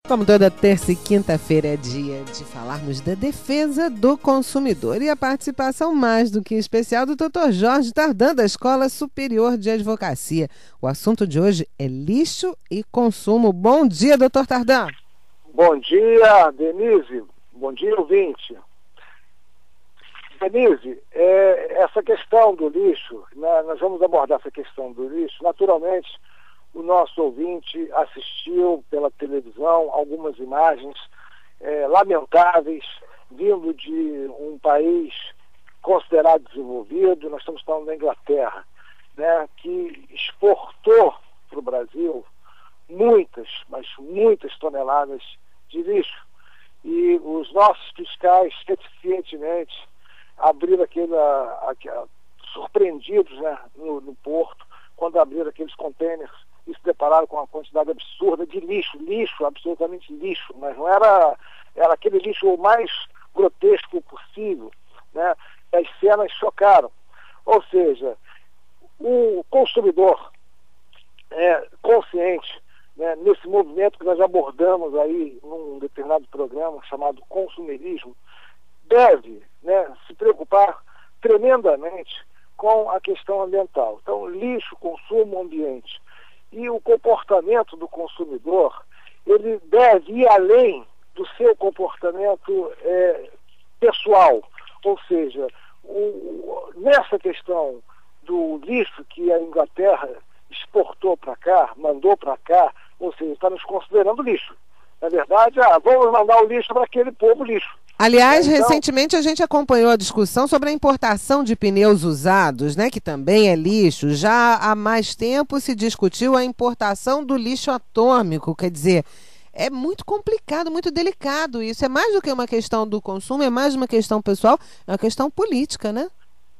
Como toda terça e quinta-feira é dia de falarmos da defesa do consumidor e a participação mais do que especial do Dr. Jorge Tardan, da Escola Superior de Advocacia. O assunto de hoje é lixo e consumo. Bom dia, Dr. Tardan. Bom dia, Denise. Bom dia, ouvinte. Denise, essa questão do lixo, nós vamos abordar essa questão do lixo. Naturalmente, o nosso ouvinte assistiu pela televisão algumas imagens lamentáveis vindo de um país considerado desenvolvido. Nós estamos falando da Inglaterra, né, que exportou para o Brasil muitas toneladas de lixo. E os nossos fiscais, eficientemente, abriram surpreendidos, né, no porto, quando abriram aqueles contêineres e se depararam com uma quantidade absurda de lixo, absolutamente lixo, mas não era aquele lixo o mais grotesco possível, né? As cenas chocaram. Ou seja, o consumidor consciente, né, nesse movimento que nós abordamos aí num determinado programa chamado consumerismo, deve, né, se preocupar tremendamente com a questão ambiental. Então, lixo, consumo, ambiente. E o comportamento do consumidor, ele deve ir além do seu comportamento pessoal. Ou seja, nessa questão do lixo que a Inglaterra exportou para cá, mandou para cá, ou seja, está nos considerando lixo. Na verdade, vamos mandar o lixo para aquele povo lixo. Aliás, recentemente a gente acompanhou a discussão sobre a importação de pneus usados, né, que também é lixo. Já há mais tempo se discutiu a importação do lixo atômico, quer dizer, é muito complicado, muito delicado isso. É mais do que uma questão do consumo, é mais uma questão pessoal, é uma questão política, né?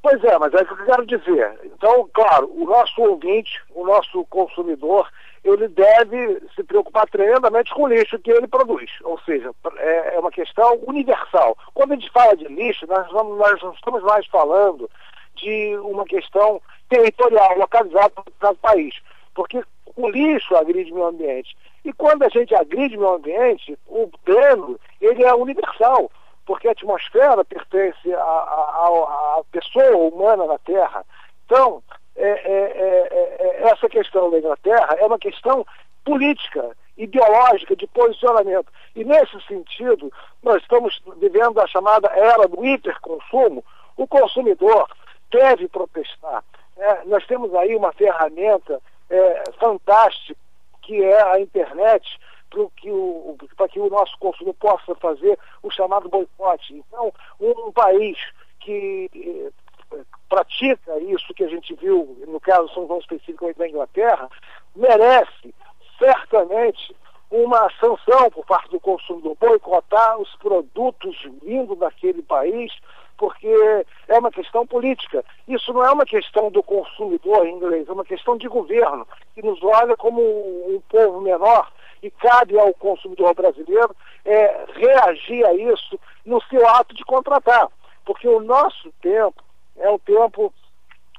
Pois é, mas é o que eu quero dizer. Então, claro, o nosso ouvinte, o nosso consumidor, ele deve se preocupar tremendamente com o lixo que ele produz. Ou seja, é uma questão universal. Quando a gente fala de lixo, nós não estamos mais falando de uma questão territorial, localizada no país. Porque o lixo agride o meio ambiente. E quando a gente agride o meio ambiente, o dano, ele é universal. Porque a atmosfera pertence à pessoa humana na Terra. Então, essa questão da Inglaterra é uma questão política, ideológica, de posicionamento. E nesse sentido, nós estamos vivendo a chamada era do hiperconsumo. O consumidor deve protestar. Nós temos aí uma ferramenta fantástica, que é a internet, para que o nosso consumidor possa fazer o chamado boicote. Então, um país que pratica isso que a gente viu, no caso São João especificamente da Inglaterra, merece certamente uma sanção por parte do consumidor, boicotar os produtos vindo daquele país, porque é uma questão política. Isso não é uma questão do consumidor inglês, é uma questão de governo, que nos olha como um povo menor, e cabe ao consumidor brasileiro reagir a isso no seu ato de contratar. Porque o nosso tempo é o tempo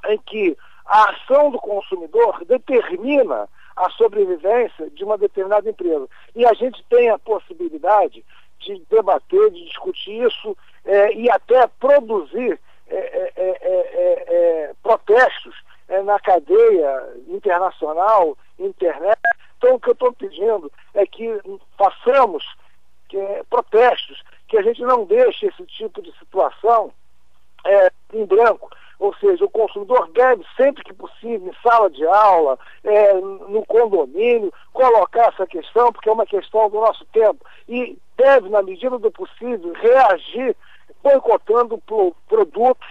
em que a ação do consumidor determina a sobrevivência de uma determinada empresa. E a gente tem a possibilidade de debater, de discutir isso e até produzir protestos na cadeia internacional, internet. Então, o que eu estou pedindo é que façamos protestos, que a gente não deixe esse tipo de situação em branco. Ou seja, o consumidor deve, sempre que possível, em sala de aula, no condomínio, colocar essa questão, porque é uma questão do nosso tempo. E deve, na medida do possível, reagir boicotando produtos,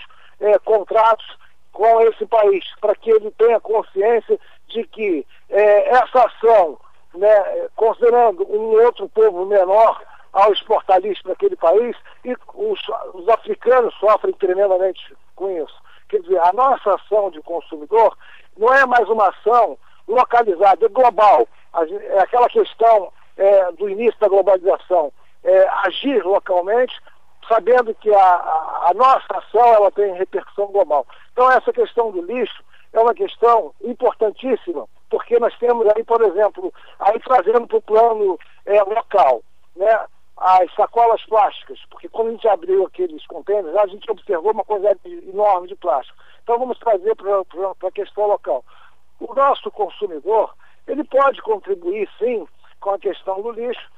contratos com esse país, para que ele tenha consciência de que essa ação, né, considerando um outro povo menor ao exportar lixo naquele país, e os africanos sofrem tremendamente com isso. Quer dizer, a nossa ação de consumidor não é mais uma ação localizada, é global. É aquela questão do início da globalização, agir localmente, sabendo que a nossa ação ela tem repercussão global. Então essa questão do lixo é uma questão importantíssima, porque nós temos aí, por exemplo, aí trazendo para o plano local, né, as sacolas plásticas, porque quando a gente abriu aqueles contêineres, a gente observou uma quantidade enorme de plástico. Então vamos trazer para a questão local. O nosso consumidor, ele pode contribuir sim com a questão do lixo,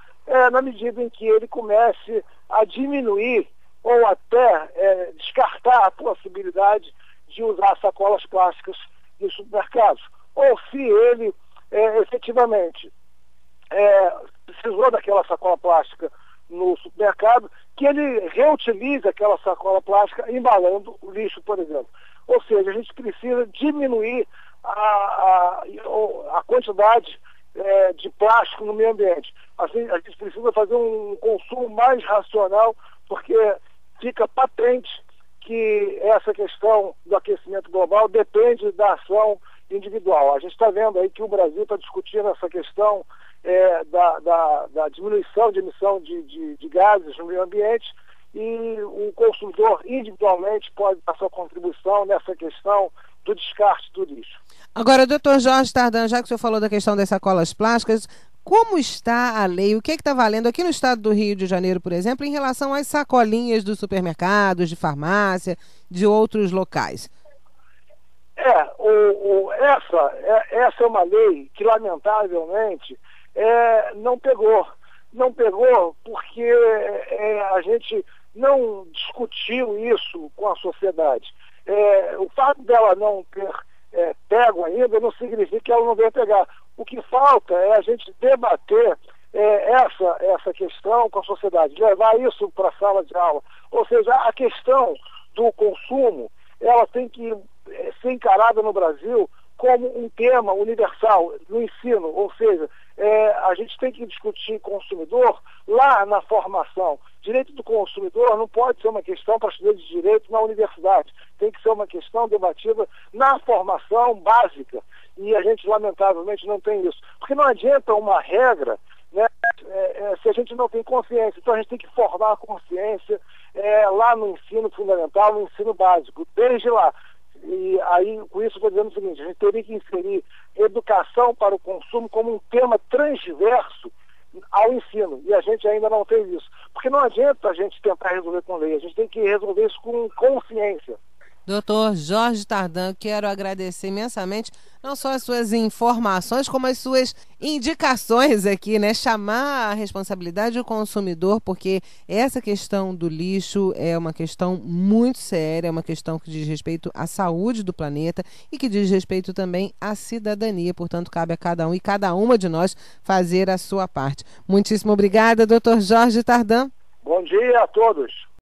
na medida em que ele comece a diminuir ou até descartar a possibilidade de usar sacolas plásticas nos supermercados. Ou se ele efetivamente precisou daquela sacola plástica no supermercado, que ele reutilize aquela sacola plástica embalando o lixo, por exemplo. Ou seja, a gente precisa diminuir a quantidade de plástico no meio ambiente. Assim, a gente precisa fazer um consumo mais racional, porque fica patente que essa questão do aquecimento global depende da ação individual. A gente está vendo aí que o Brasil está discutindo essa questão da diminuição de emissão de gases no meio ambiente, e o consumidor individualmente pode dar sua contribuição nessa questão do descarte do lixo. Agora, doutor Jorge Tardan, já que o senhor falou da questão das sacolas plásticas, como está a lei? O que está valendo aqui no estado do Rio de Janeiro, por exemplo, em relação às sacolinhas dos supermercados, de farmácia, de outros locais? Essa é uma lei que, lamentavelmente, não pegou. Não pegou porque a gente não discutiu isso com a sociedade. O fato dela não ter pego ainda não significa que ela não venha pegar. O que falta é a gente debater essa questão com a sociedade, levar isso para a sala de aula. Ou seja, a questão do consumo, ela tem que ser encarada no Brasil como um tema universal no ensino, ou seja, a gente tem que discutir consumidor lá na formação. Direito do consumidor não pode ser uma questão para estudantes de direito na universidade, tem que ser uma questão debatida na formação básica, e a gente lamentavelmente não tem isso, porque não adianta uma regra, né, se a gente não tem consciência. Então a gente tem que formar a consciência lá no ensino fundamental, no ensino básico, desde lá. E aí, com isso, eu estou dizendo o seguinte: a gente teria que inserir educação para o consumo como um tema transverso ao ensino, e a gente ainda não fez isso. Porque não adianta a gente tentar resolver com lei, a gente tem que resolver isso com consciência. Doutor Jorge Tardan, quero agradecer imensamente não só as suas informações, como as suas indicações aqui, né? Chamar a responsabilidade do consumidor, porque essa questão do lixo é uma questão muito séria, é uma questão que diz respeito à saúde do planeta e que diz respeito também à cidadania. Portanto, cabe a cada um e cada uma de nós fazer a sua parte. Muitíssimo obrigada, doutor Jorge Tardan. Bom dia a todos.